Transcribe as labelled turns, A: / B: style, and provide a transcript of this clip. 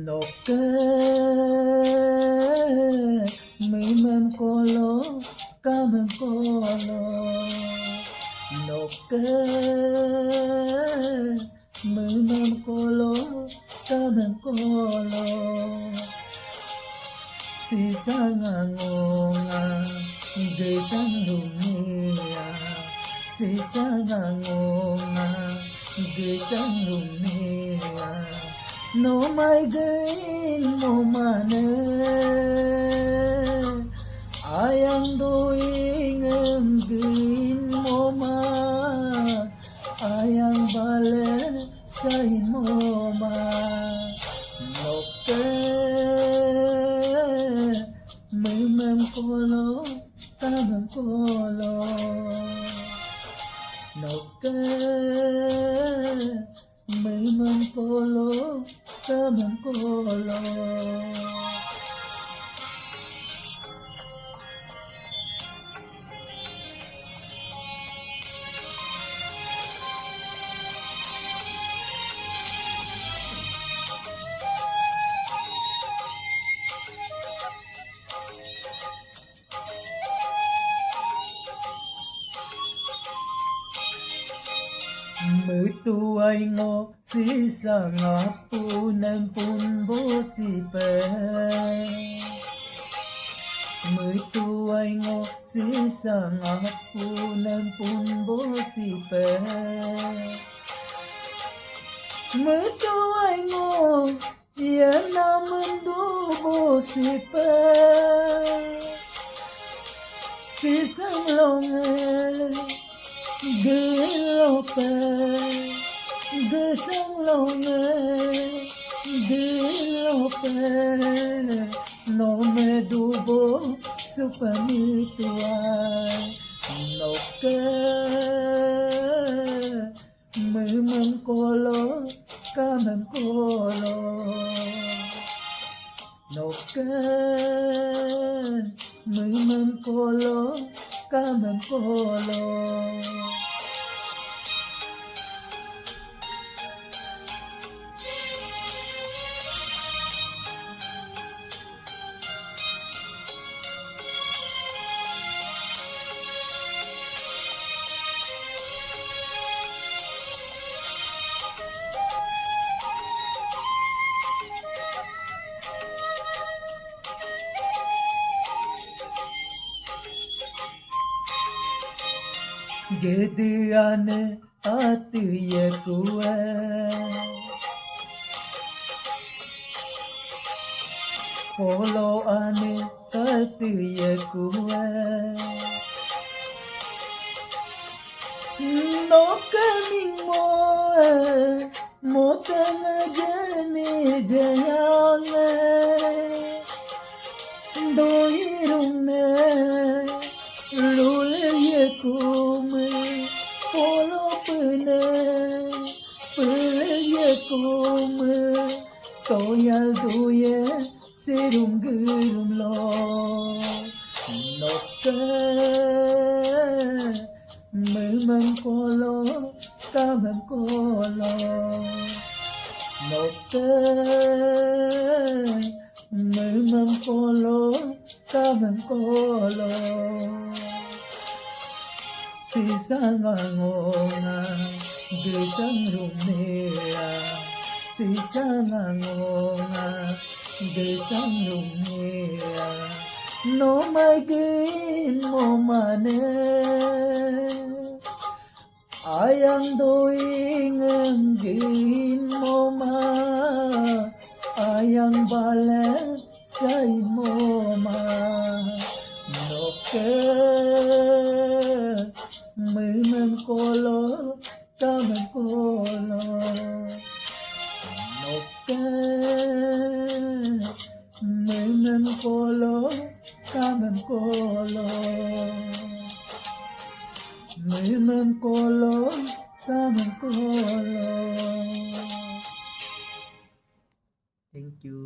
A: Nộp kê mấy mem cô lô ca mem cô lô nộp kê mấy mem cô lô ca mem cô lô si sang ngonga de sang lumia si sang ngonga de sang lumia no mai gain no mane ayang doing em gain mo ma ayang bale say mo ma no ke mấy mem colo ta mem colo no ke mấy mem colo ta mem colo mới tu ai ngô si sa ngã pu nem pun bo si pe mới tu ai ngô si sa ngã pu nem pun bo si pe mới tu ai ngô ya nam du bo si pe si sang long gue lope gue sang longe gue lope no me dubo supami tuai no ke me man colo kamen colo no ke me man colo kamen colo Gediane atiye kuwe polo ane katiye kuwe no coming moe motanga jemi jayange doirune lule kume polo pene pele kume toyal duye serum gurum lo nokke me man polo kamen polo nokke me man polo kamen polo si sang ngonga de sang rumea si sang ngonga de sang rumea no mai gain mo mane ayang doing em gain mo ma ayang bale say mo ma no ke mấy mem colo ta mem colo no ke mấy mem colo ta mem colo mấy mem colo ta mem colo. Thank you.